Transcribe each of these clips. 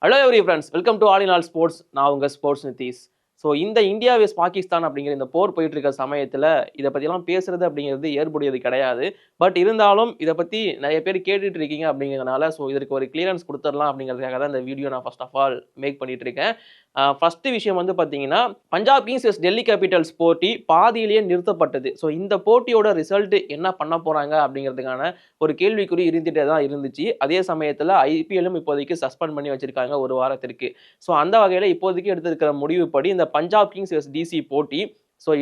Hello every friends, welcome to all in all sports. நான் உங்கள் sports Nitish. So இந்த India வெஸ் பாகிஸ்தான் அப்படிங்கிற இந்த போர் போயிட்டு இருக்க சமயத்தில் இதை பற்றிலாம் பேசுறது அப்படிங்கிறது ஏற்புடையது கிடையாது. பட் இருந்தாலும் இதை பற்றி நிறைய பேர் கேட்டுட்டு இருக்கீங்க அப்படிங்கிறதுனால இதற்கு ஒரு கிளியரன்ஸ் கொடுத்துடலாம் அப்படிங்கிறதுக்காக தான் இந்த வீடியோ நான் ஃபர்ஸ்ட் ஆஃப் ஆல் மேக் பண்ணிட்டு இருக்கேன். ஃபர்ஸ்ட் விஷயம் வந்து பார்த்தீங்கன்னா, பஞ்சாப் கிங்ஸ் வெஸ் டெல்லி கேபிட்டல்ஸ் போட்டி பாதியிலேயே நிறுத்தப்பட்டது. ஸோ இந்த போட்டியோட ரிசல்ட் என்ன பண்ண போறாங்க அப்படிங்கிறதுக்கான ஒரு கேள்விக்குறி இருந்துகிட்டே தான் இருந்துச்சு. அதே சமயத்தில் ஐபிஎல்லும் இப்போதைக்கு சஸ்பெண்ட் பண்ணி வச்சிருக்காங்க ஒரு வாரத்திற்கு. ஸோ அந்த வகையில் இப்போதைக்கு எடுத்திருக்கிற முடிவுப்படி இந்த பஞ்சாப் கிங்ஸ் வெஸ் டிசி போட்டி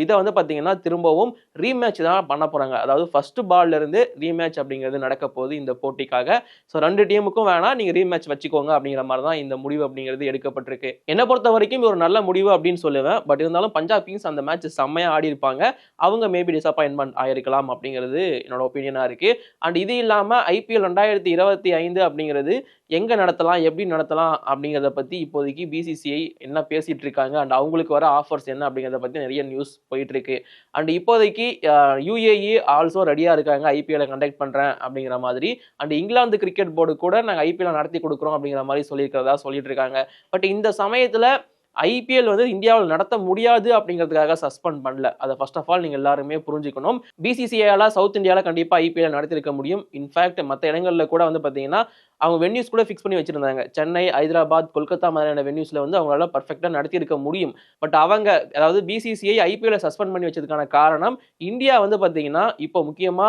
இதை வந்து பார்த்தீங்கன்னா திரும்பவும் ரீமேட்ச் தான் பண்ண போறாங்க. அதாவது ஃபர்ஸ்ட் பால்ல இருந்து ரீமேட்ச் அப்படிங்கிறது நடக்க போகுது இந்த போட்டிக்காக. ரெண்டு டீமுக்கும் வேணா நீங்க ரீமேட்ச் வச்சுக்கோங்க அப்படிங்கிற மாதிரி தான் இந்த முடிவு அப்படிங்கிறது எடுக்கப்பட்டிருக்கு. என்ன பொறுத்த வரைக்கும் ஒரு நல்ல முடிவு அப்படின்னு சொல்லுவேன். பட் இருந்தாலும் பஞ்சாப் கிங்ஸ் அந்த மேட்ச் செம்மையா ஆடி இருப்பாங்க. அவங்க மேபி டிசப்பாயின்மெண்ட் ஆயிருக்கலாம் அப்படிங்கிறது என்னோட ஒப்பீனியனா இருக்கு. அண்ட் இது இல்லாம ஐபிஎல் 2025 அப்படிங்கிறது எங்க நடத்தலாம், எப்படி நடத்தலாம் அப்படிங்கிறத பத்தி இப்போதைக்கு பிசிசிஐ என்ன பேசிட்டு இருக்காங்க அண்ட் அவங்களுக்கு வர ஆஃபர்ஸ் என்ன அப்படிங்கிறத பத்தி நிறைய நியூஸ் போயிட்டு இருக்கு. அண்ட் இப்போதைக்கு யுஏஇ ஆல்சோ ரெடியா இருக்காங்க ஐபிஎல் கண்டக்ட் பண்றேன் அப்படிங்கிற மாதிரி. அண்ட் இங்கிலாந்து கிரிக்கெட் போர்டு கூட நாங்க ஐபிஎல் நடத்தி கொடுக்குறோம் அப்படிங்கிற மாதிரி சொல்லியிருக்கிறதா சொல்லிட்டு இருக்காங்க. பட் இந்த சமயத்துல ஐபிஎல் வந்து இந்தியாவில் நடத்த முடியாது அப்படிங்கிறதுக்காக சஸ்பெண்ட் பண்ணல. அதை ஃபர்ஸ்ட் ஆஃப் ஆல் நீங்க எல்லாருமே புரிஞ்சுக்கணும். பிசிசிஐயால சவுத் இந்தியாவில் கண்டிப்பா ஐபிஎல் நடத்திருக்க முடியும். இன்ஃபேக்ட் மற்ற இடங்கள்ல கூட வந்து பாத்தீங்கன்னா அவங்க வென்யூஸ் கூட ஃபிக்ஸ் பண்ணி வச்சிருந்தாங்க. சென்னை, ஹைதராபாத், கொல்கத்தா மாதிரியான வென்யூஸ்ல வந்து அவங்களால பர்ஃபெக்டா நடத்தி இருக்க முடியும். பட் அவங்க அதாவது பிசிசிஐ ஐபிஎல் சஸ்பெண்ட் பண்ணி வச்சதுக்கான காரணம் இந்தியா வந்து பாத்தீங்கன்னா இப்போ முக்கியமா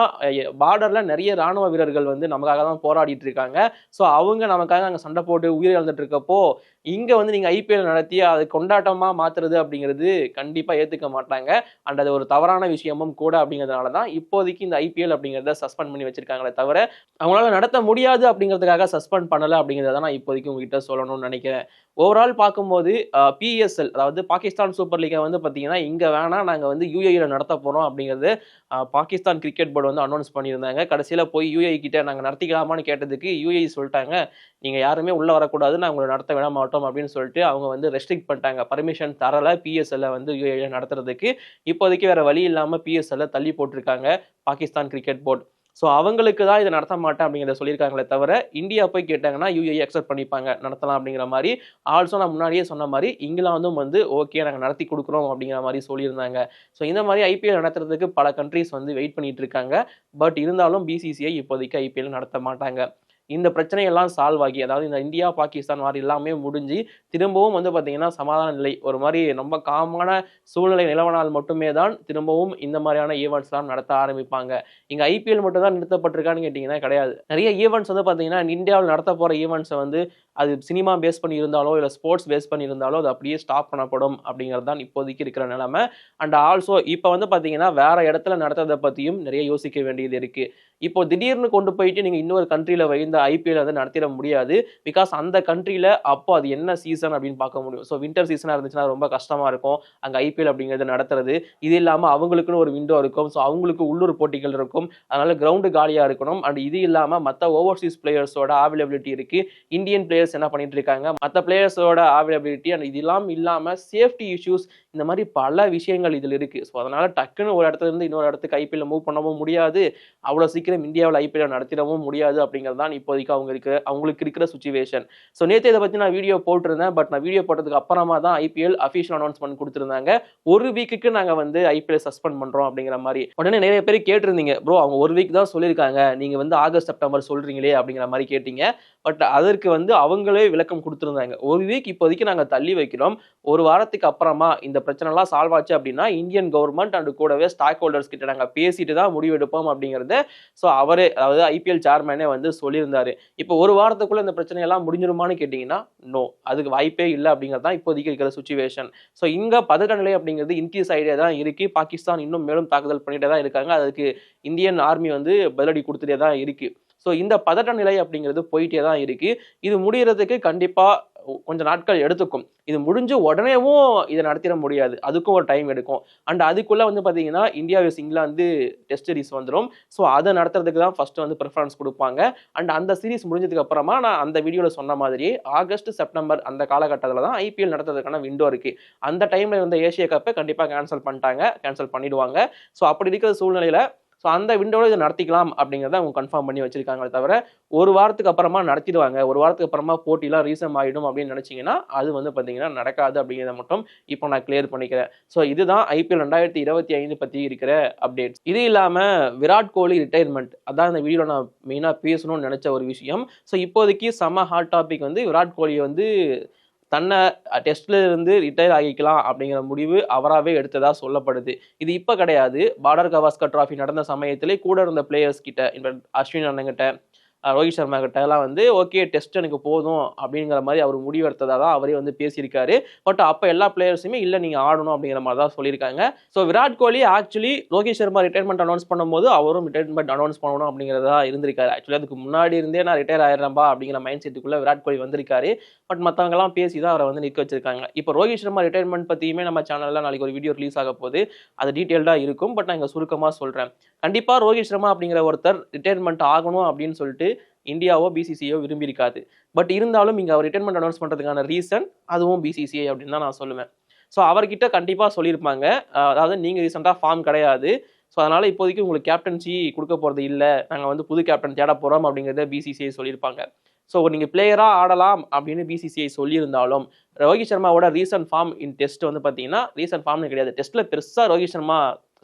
பார்டர்ல நிறைய ராணுவ வீரர்கள் வந்து நமக்காக தான் போராடிட்டு இருக்காங்க. ஸோ அவங்க நமக்காக அங்கே சண்டை போட்டு உயிர் இழந்துட்டு இருக்கப்போ இங்க வந்து நீங்க ஐபிஎல் நடத்தி அது கொண்டாட்டமா மாத்துறது அப்படிங்கிறது கண்டிப்பா ஏத்துக்க மாட்டாங்க. அண்ட் அது ஒரு தவறான விஷயமும் கூட அப்படிங்கிறதுனால தான் இப்போதைக்கு இந்த ஐபிஎல் அப்படிங்கிறத சஸ்பெண்ட் பண்ணி வச்சிருக்காங்களே தவிர அவங்களால நடத்த முடியாது அப்படிங்கிறதுக்காக சஸ்பெண்ட் பண்ணல அப்படிங்கிறத நான் இப்போதைக்கு உங்ககிட்ட சொல்லணும்னு நினைக்கிறேன். ஓவரால் பார்க்கும்போது பிஎஸ்எல் அதாவது பாகிஸ்தான் சூப்பர் லீகை வந்து பார்த்தீங்கன்னா இங்க வேணா நாங்க வந்து யுஏஇல நடத்த போறோம் அப்படிங்கிறது பாகிஸ்தான் கிரிக்கெட் போர்டு வந்து அனௌன்ஸ் பண்ணியிருந்தாங்க. கடைசியில போய் யுஏஇ கிட்ட நாங்க நடத்திக்கலாமான்னு கேட்டதுக்கு யுஏஇ சொல்லிட்டாங்க, நீங்க யாருமே உள்ள வரக்கூடாது, நான் உங்களை நடத்த விட மாட்டோம் அப்படின்னு சொல்லிட்டு அவங்க வந்து ரெஸ்ட்ரிக்ட் பண்ணிட்டாங்க. பர்மிஷன் தரல பிஎஸ்எல்ல வந்து யுஏஇல நடத்துறதுக்கு. இப்போதைக்கு வேற வழி இல்லாம பிஎஸ்எல்ல தள்ளி போட்டிருக்காங்க பாகிஸ்தான் கிரிக்கெட் போர்டு. அவங்களுக்கு தான் இதை நடத்த மாட்டேன் அப்படிங்கிறத சொல்லியிருக்காங்களே தவிர இந்தியா போய் கேட்டாங்கன்னா யுஏஇ அக்செப்ட் பண்ணிப்பாங்க, நடத்தலாம் அப்படிங்கிற மாதிரி. ஆல்சோ நான் முன்னாடியே சொன்ன மாதிரி இங்கிலாந்தும் வந்து ஓகே நாங்கள் நடத்தி கொடுக்குறோம் அப்படிங்கிற மாதிரி சொல்லியிருந்தாங்க. இந்த மாதிரி ஐபிஎல் நடத்துறதுக்கு பல கண்ட்ரீஸ் வந்து வெயிட் பண்ணிட்டு இருக்காங்க. பட் இருந்தாலும் பிசிசிஐ இப்போதைக்கு ஐபிஎல் நடத்த மாட்டாங்க. இந்த பிரச்சனையெல்லாம் சால்வ் ஆகி அதாவது இந்த இந்தியா பாகிஸ்தான் வார் எல்லாமே முடிஞ்சு திரும்பவும் வந்து பார்த்தீங்கன்னா சமாதான நிலை ஒரு மாதிரி ரொம்ப காமான சூழ்நிலை நிலவனால் மட்டுமே தான் திரும்பவும் இந்த மாதிரியான ஈவெண்ட்ஸ்லாம் நடத்த ஆரம்பிப்பாங்க. இங்கே ஐபிஎல் மட்டும் தான் நிறுத்தப்பட்டிருக்கான்னு கேட்டிங்கன்னா கிடையாது. நிறைய ஈவெண்ட்ஸ் வந்து பார்த்தீங்கன்னா இந்தியாவில் நடத்த போகிற ஈவெண்ட்ஸை வந்து அது சினிமா பேஸ் பண்ணி இருந்தாலோ இல்லை ஸ்போர்ட்ஸ் பேஸ் பண்ணி இருந்தாலோ அது அப்படியே ஸ்டாப் பண்ணப்படும் அப்படிங்கிறது தான் இப்போதைக்கு இருக்கிற நிலைமை. அண்ட் ஆல்சோ இப்போ வந்து பார்த்தீங்கன்னா வேற இடத்துல நடத்துறதை பற்றியும் நிறைய யோசிக்க வேண்டியது இருக்கு. இப்போ திடீர்னு கொண்டு போயிட்டு நீங்கள் இன்னொரு கண்ட்ரியில் வைந்த ஐபிஎல் வந்து நடத்திட முடியாது. பிகாஸ் அந்த கண்ட்ரியில் அப்போ அது என்ன சீசன் அப்படின்னு பார்க்க முடியும். வின்டர் சீசனாக இருந்துச்சுன்னா ரொம்ப கஷ்டமாக இருக்கும் அங்கே ஐபிஎல் அப்படிங்கிறது நடத்துறது. இது இல்லாமல் அவங்களுக்குன்னு ஒரு விண்டோ இருக்கும். அவங்களுக்கு உள்ளூர் போட்டிகள் இருக்கும். அதனால கிரவுண்டு காலியாக இருக்கணும். அண்ட் இது இல்லாமல் மற்ற ஓவர்சீஸ் பிளேயர்ஸோட அவைலபிலிட்டி இருக்கு. இந்தியன் பிளேயர்ஸ் என்ன பண்ணிட்டு இருக்காங்க, மற்ற பிளேயர்ஸோட அவைலபிலிட்டி அண்ட் இதெல்லாம் இல்லாமல் சேஃப்டி இஷ்யூஸ் இந்த மாதிரி பல விஷயங்கள் இதில் இருக்கு. அதனால டக்குன்னு ஒரு இடத்துல இருந்து இன்னொரு இடத்துக்கு ஐபிஎல் மூவ் பண்ணவும் முடியாது. அவ்வளோ சீக்கிரம் இந்தியாவில் ஐபிஎல் நடத்திடவும் முடியாது அப்படிங்கிறது தான் இப்போதைக்கு அவங்களுக்கு இருக்கிற சுச்சுவேஷன். நேற்று இதை பற்றி நான் வீடியோ போட்டிருந்தேன். பட் நான் வீடியோ போட்டதுக்கு அப்புறமா தான் ஐபிஎல் அஃபிஷியல் அனௌன்ஸ்மெண்ட் கொடுத்துருந்தாங்க. ஒரு வீக்குக்கு நாங்கள் வந்து ஐபிஎல் சஸ்பெண்ட் பண்ணுறோம் அப்படிங்கிற மாதிரி. உடனே நிறைய பேர் கேட்டிருந்தீங்க, ப்ரோ அவங்க ஒரு வீக் தான் சொல்லியிருக்காங்க, நீங்கள் வந்து ஆகஸ்ட் செப்டம்பர் சொல்கிறீங்களே அப்படிங்கிற மாதிரி கேட்டீங்க. பட் அதற்கு வந்து அவங்களே விளக்கம் கொடுத்துருந்தாங்க. ஒரு வீக் இப்போதைக்கு நாங்கள் தள்ளி வைக்கிறோம். ஒரு வாரத்துக்கு அப்புறமா இந்த பிரச்சனைலாம் சால்வ் ஆச்சு அப்படின்னா இந்தியன் கவர்மெண்ட் அண்ட் கூடவே ஸ்டாக் ஹோல்டர்ஸ் கிட்ட நாங்கள் பேசிட்டு தான் முடிவெடுப்போம் அப்படிங்கிறத அவரே அதாவது ஐபிஎல் சேர்மேனே வந்து சொல்லியிருந்தாரு. இப்போ ஒரு வாரத்துக்குள்ள இந்த பிரச்சனையெல்லாம் முடிஞ்சிருமான்னு கேட்டிங்கன்னா நோ, அதுக்கு வாய்ப்பே இல்லை அப்படிங்கிறது தான் இப்போதைக்கு இருக்கிற சுச்சுவேஷன். இங்கே பதட்ட நிலை அப்படிங்கிறது இன்க்ரீஸ் ஆகிட்டே தான் இருக்கு. பாகிஸ்தான் இன்னும் மேலும் தாக்குதல் பண்ணிட்டே தான் இருக்காங்க. அதுக்கு இந்தியன் ஆர்மி வந்து பதிலடி கொடுத்துட்டே தான் இருக்கு. இந்த பதட்ட நிலை அப்படிங்கிறது போயிட்டே தான் இருக்கு. இது முடியறதுக்கு கண்டிப்பா கொஞ்சம் நாட்கள் எடுத்துக்கும். இது முடிஞ்சு உடனேவும் இதை நடத்திட முடியாது. அதுக்கும் ஒரு டைம் எடுக்கும். அண்ட் அதுக்குள்ள வந்து பாத்தீங்கன்னா இந்தியா வெஸ் இங்கிலாந்து டெஸ்ட் சீரிஸ் வந்துடும். அதை நடத்துறதுக்கு தான் ஃபர்ஸ்ட் வந்து ப்ரிஃபரன்ஸ் கொடுப்பாங்க. அண்ட் அந்த சீரிஸ் முடிஞ்சதுக்கு அப்புறமா நான் அந்த வீடியோல சொன்ன மாதிரியே ஆகஸ்ட் செப்டம்பர் அந்த காலகட்டத்தில் தான் ஐபிஎல் நடத்துறதுக்கான விண்டோ இருக்கு. அந்த டைம்ல இருந்த ஏசியா கப்பை கண்டிப்பா கேன்சல் பண்ணிடுவாங்க. அப்படி இருக்கிற சூழ்நிலையில ஸோ அந்த விண்டோவில் இதை நடத்திக்கலாம் அப்படிங்கிறத அவங்க கன்ஃபார்ம் பண்ணி வச்சிருக்காங்களே தவிர ஒரு வாரத்துக்கு அப்புறமா நடத்திடுவாங்க, ஒரு வாரத்துக்கு அப்புறமா போட்டிலாம் ரீசம் ஆகிடும் அப்படின்னு நினைச்சீங்கன்னா அது வந்து பார்த்தீங்கன்னா நடக்காது அப்படிங்கிறத மட்டும் இப்போ நான் கிளியர் பண்ணிக்கிறேன். ஸோ இதுதான் IPL 2025 பற்றி இருக்கிற அப்டேட்ஸ். இது இல்லாமல் விராட் கோலி ரிட்டையர்மெண்ட், அதான் இந்த வீடியோவில் நான் மெயினாக பேசணும்னு நினச்ச ஒரு விஷயம். ஸோ இப்போதைக்கு செம்ம ஹாட் டாபிக் வந்து விராட் கோலியை வந்து தன்னை டெஸ்ட்ல இருந்து ரிட்டையர் ஆகிக்கலாம் அப்படிங்கிற முடிவு அவராகவே எடுத்ததா சொல்லப்படுது. இது இப்போ கிடையாது, பார்டர் கவாஸ்கர் டிராஃபி நடந்த சமயத்திலே கூட இருந்த பிளேயர்ஸ் கிட்ட, இன்ஃபேக்ட் அஸ்வின் அண்ணங்கிட்ட, ரோஹித் சர்மா கிட்ட எல்லாம் வந்து ஓகே டெஸ்ட் எனக்கு போதும் அப்படிங்கிற மாதிரி அவர் முடிவெடுத்ததா தான் அவரே வந்து பேசியிருக்காரு. பட் அப்போ எல்லா பிளேயர்ஸுமே இல்லை நீங்கள் ஆடணும் அப்படிங்கிற மாதிரி தான் சொல்லியிருக்காங்க. So Virat Kohli actually Rohit Sharma retirement announce பண்ணும்போது அவரும் ரிட்டையர்மெண்ட் அனௌன்ஸ் பண்ணணும் அப்படிங்கிறதா இருந்திருக்காரு. ஆக்சுவலி அதுக்கு முன்னாடி இருந்தே நான் ரிட்டையர் ஆயிடுறேன்பா அப்படிங்கிற மைண்ட் செட்டுக்குள்ள விராட் கோலி வந்திருக்காரு. பட் மற்றவங்கலாம் பேசி தான் அவரை வந்து நிற்க வச்சிருக்காங்க. இப்போ ரோஹித் சர்மா ரிட்டையர்மெண்ட் பற்றியுமே நம்ம சேனலில் நாளைக்கு ஒரு வீடியோ ரிலீஸ் ஆக போகுது, அது டீட்டெயில்டாக இருக்கும். பட் நான் இங்கே சுருக்கமாக சொல்கிறேன். கண்டிப்பாக ரோஹித் சர்மா அப்படிங்கிற ஒருத்தர் ரிட்டையர்மெண்ட் ஆகணும் அப்படின்னு சொல்லிட்டு இந்தியாவோ பிசிசிஐயோ விரும்பியிருக்காது. பட் இருந்தாலும் இங்கே அவர் ரிட்டையர்மெண்ட் அனௌன்ஸ் பண்ணுறதுக்கான ரீசன் அதுவும் பிசிசிஐ அப்படின்னு தான் நான் சொல்லுவேன். ஸோ அவர்கிட்ட கண்டிப்பாக சொல்லியிருப்பாங்க, அதாவது நீங்கள் ரீசெண்டாக ஃபார்ம் கிடையாது, ஸோ அதனால் இப்போதைக்கு உங்களுக்கு கேப்டன்சி கொடுக்க போகிறது இல்லை, நாங்கள் வந்து புது கேப்டன் தேட போகிறோம் அப்படிங்கிறத பிசிசிஐ சொல்லியிருப்பாங்க. ஸோ நீங்கள் பிளேயராக ஆடலாம் அப்படின்னு பிசிசிஐ சொல்லியிருந்தாலும் ரோஹித் சர்மாவோட ரீசன்ட் ஃபார்ம் இன் டெஸ்ட் வந்து பார்த்தீங்கன்னா ரீசன்ட் ஃபார்ம்னு கிடையாது, டெஸ்ட்டில் பெருசாக ரோஹித் சர்மா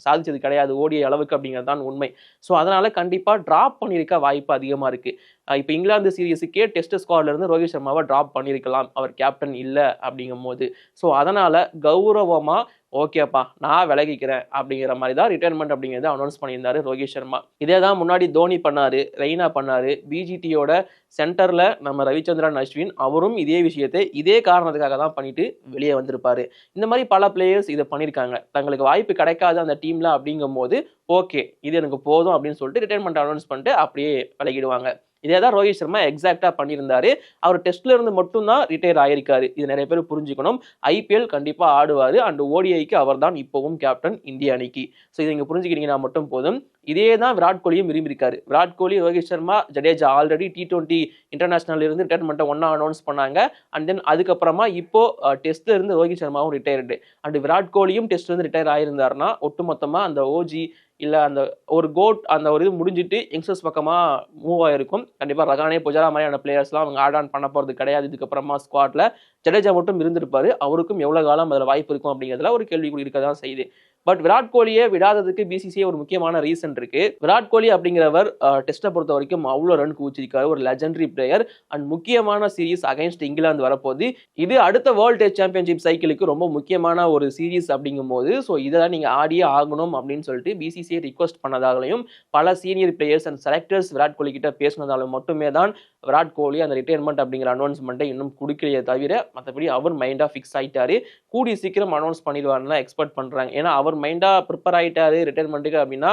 சாதிச்சது கிடையாது ஓடிய அளவுக்கு அப்படிங்கிறது தான் உண்மை. ஸோ அதனால கண்டிப்பாக ட்ராப் பண்ணியிருக்க வாய்ப்பு அதிகமாக இருக்குது. இப்போ இங்கிலாந்து சீரீஸுக்கே டெஸ்ட் ஸ்குவாட்லேருந்து ரோஹித் சர்மாவை ட்ராப் பண்ணியிருக்கலாம் அவர் கேப்டன் இல்லை அப்படிங்கும் போது. ஸோ அதனால் கௌரவமாக ஓகேப்பா நான் விலகிக்கிறேன் அப்படிங்கிற மாதிரி தான் ரிட்டையர்மெண்ட் அப்படிங்கிறத அனௌன்ஸ் பண்ணியிருந்தாரு ரோஹித் சர்மா. இதே தான் முன்னாடி தோனி பண்ணாரு, ரெய்னா பண்ணாரு, பிஜிடியோட சென்டரில் நம்ம ரவிச்சந்திரன் அஸ்வின் அவரும் இதே விஷயத்தை இதே காரணத்துக்காக தான் பண்ணிட்டு வெளியே வந்திருப்பாரு. இந்த மாதிரி பல பிளேயர்ஸ் இதை பண்ணியிருக்காங்க. தங்களுக்கு வாய்ப்பு கிடைக்காது அந்த டீம்ல அப்படிங்கும் போது ஓகே இது எனக்கு போதும் அப்படின்னு சொல்லிட்டு ரிட்டையர்மெண்ட் அனௌன்ஸ் பண்ணிட்டு அப்படியே விலகிடுவாங்க. இதே தான் ரோஹித் சர்மா எக்ஸாக்டா பண்ணியிருந்தாரு. அவர் டெஸ்ட்ல இருந்து மட்டும்தான் ரிட்டையர் ஆயிருக்காரு. இது நிறைய பேர் புரிஞ்சுக்கணும். IPL கண்டிப்பா ஆடுவாரு அண்ட் ODIக்கு அவர் தான் இப்பவும் கேப்டன் இந்திய அணிக்கு. ஸோ இதை நீங்க புரிஞ்சுக்கிட்டீங்கன்னா மட்டும் போதும். இதே தான் விராட் கோலியும் விரும்பியிருக்காரு. Virat Kohli, Rohit Sharma, Jadeja already T20 international இருந்து ரிட்டையர்மெண்ட்டை ஒன்னா அனௌன்ஸ் பண்ணாங்க. அண்ட் தென் அதுக்கப்புறமா இப்போ டெஸ்ட்ல இருந்து ரோஹித் சர்மாவும் ரிட்டையர்டு. அண்ட் விராட் கோலியும் டெஸ்ட்ல இருந்து ரிட்டையர் ஆயிருந்தாருன்னா ஒட்டுமொத்தமா அந்த ஓஜி இல்லை அந்த ஒரு கோட் அந்த ஒரு இது முடிஞ்சிட்டு யங்ஸ்டர்ஸ் பக்கமாக மூவ் ஆகிருக்கும். கண்டிப்பாக ரகானே, புஜாரா மாதிரியான பிளேயர்ஸ்லாம் அவங்க ஆட் ஆன் பண்ண போகிறது கிடையாது. இதுக்கப்புறமா ஸ்குவாட்ல ஜடேஜா மட்டும் இருந்திருப்பாரு. அவருக்கும் எவ்வளோ காலம் அதில் வாய்ப்பு இருக்கும் அப்படிங்கிறதுல ஒரு கேள்விக்குறி இருக்க தான் செய்யுது. பட் விராட் கோலியை விடாததுக்கு பிசிசிஐ ஒரு முக்கியமான ரீசன் இருக்கு. விராட் கோலி அப்படிங்கிறவர் டெஸ்ட்டை பொறுத்த வரைக்கும் அவ்வளோ ரன் குவிச்சிருக்காரு, ஒரு லெஜெண்டரி பிளேயர். அண்ட் முக்கியமான சீரீஸ் அகைன்ஸ்ட் இங்கிலாந்து வரப்போகுது. இது அடுத்த வேர்ல்டு டெஸ்ட் சாம்பியன்ஷிப் சைக்கிளுக்கு ரொம்ப முக்கியமான ஒரு சீரீஸ் அப்படிங்கும் போது ஸோ இதெல்லாம் நீங்கள் ஆடியே ஆகணும் அப்படின்னு சொல்லிட்டு பிசிசிஐ ரிக்வஸ்ட் பண்ணதாகலையும் பல senior players and selectors Virat Kohli கிட்ட பேசினதாலும் மட்டுமே தான் விராட் கோலி அந்த ரிட்டையர்மெண்ட் அப்படிங்கிற அனௌன்ஸ்மெண்ட்டை இன்னும் கொடுக்கலையே தவிர மற்றபடி அவர் மைண்டாக ஃபிக்ஸ் ஆகிட்டாரு. கூடிய சீக்கிரம் அனௌன்ஸ் பண்ணிடுவாருன்னு எக்ஸ்பெக்ட் பண்ணுறாங்க. ஏன்னா அவர் மைண்டாக ப்ரிப்பேர் ஆகிட்டாரு ரிட்டையர்மெண்ட்டுக்கு அப்படின்னா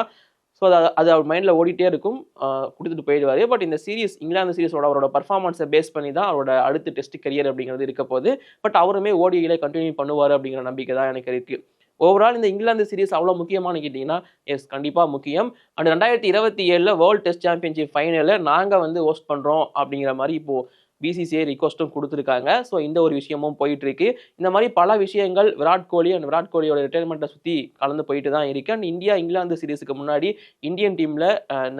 ஸோ அது அவர் மைண்டில் ஓடிட்டே இருக்கும், கொடுத்துட்டு போயிடுவார். பட் இந்த சீரீஸ் இங்கிலாந்து சீரீஸோட அவரோட பர்ஃபார்மன்ஸை பேஸ் பண்ணி தான் அவரோட அடுத்த டெஸ்ட் கரியர் அப்படிங்கிறது இருக்க போகுது. பட் அவருமே ODIல கண்டினியூ பண்ணுவார் அப்படிங்கிற நம்பிக்கை தான் எனக்கு இருக்குது. ஓவரால் இந்த இங்கிலாந்து சீரீஸ் அவ்வளோ முக்கியமானு கேட்டிங்கன்னா எஸ் கண்டிப்பாக முக்கியம். அண்ட் 2027 வேர்ல்டு டெஸ்ட் சாம்பியன்ஷிப் ஃபைனலில் நாங்கள் வந்து ஹோஸ்ட் பண்ணுறோம் அப்படிங்கிற மாதிரி இப்போது பிசிசிஐ ரிக்வஸ்ட்டும் கொடுத்துருக்காங்க. ஸோ இந்த ஒரு விஷயமும் போயிட்டு இருக்கு. இந்த மாதிரி பல விஷயங்கள் விராட் கோலி அண்ட் விராட் கோலியோட ரிட்டையர்மெண்ட்டை சுற்றி கலந்து போயிட்டு தான் இருக்கு. அண்ட் இந்தியா இங்கிலாந்து சீரீஸுக்கு முன்னாடி இந்தியன் டீமில்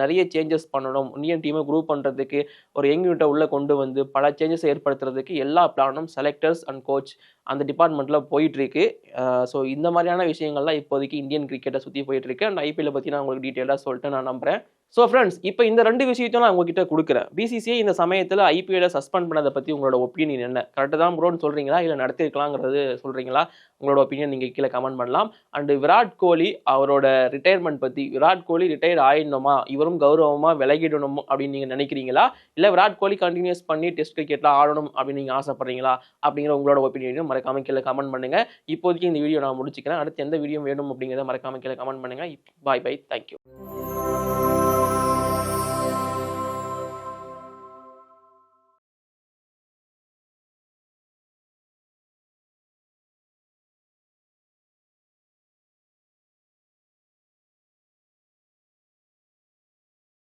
நிறைய சேஞ்சஸ் பண்ணணும், இந்தியன் டீமை குரூப் பண்ணுறதுக்கு ஒரு யங் யூனிட்டை உள்ளே கொண்டு வந்து பல சேஞ்சஸ் ஏற்படுத்துறதுக்கு எல்லா பிளானும் செலக்டர்ஸ் அண்ட் கோச் அந்த டிபார்ட்மெண்ட்டில் போயிட்டுருக்கு. ஸோ இந்த மாதிரியான விஷயங்கள்லாம் இப்போதைக்கு இந்தியன் கிரிக்கெட்டை சுற்றி போயிட்டுருக்கு. அண்ட் IPL பற்றி நான் உங்களுக்கு டீட்டெயிலாக சொல்லிட்டு நான் நம்புகிறேன். ஸோ ஃப்ரெண்ட்ஸ், இப்போ இந்த ரெண்டு விஷயத்தையும் நான் உங்ககிட்ட கொடுக்குறேன். பிசிசிஐ இந்த சமயத்தில் IPL சஸ்பெண்ட் பண்ணதை பற்றி உங்களோட ஒப்பீனியன் என்ன? கரெக்டாக தான் ப்ரோன்னு சொல்கிறீங்களா, இல்லை நடத்திருக்கலாங்கிறது சொல்கிறீங்களா? உங்களோட ஒப்பீனியன் நீங்கள் கீழே கமெண்ட் பண்ணலாம். அண்டு விராட் கோலி அவரோட ரிட்டையர்மெண்ட் பற்றி, விராட் கோலி ரிட்டையர் ஆயிடணுமா, இவரும் கௌரவமாக விலகிடணும் அப்படின்னு நீங்கள் நினைக்கிறீங்களா, இல்லை விராட் கோலி கண்டினியூஸ் பண்ணி டெஸ்ட் கிரிக்கெட்டில் ஆடணும் அப்படின்னு நீங்கள் ஆசைப்படுறீங்களா அப்படிங்கிற உங்களோட ஒப்பீனியனையும் மறக்காம கீழே கமெண்ட் பண்ணுங்கள். இப்போதைக்கு இந்த வீடியோ நான் முடிச்சுக்கிறேன். அடுத்து எந்த வீடியோ வேணும் அப்படிங்கிறத மறக்காம கீழே கமெண்ட் பண்ணுங்கள். Bye bye, thank you.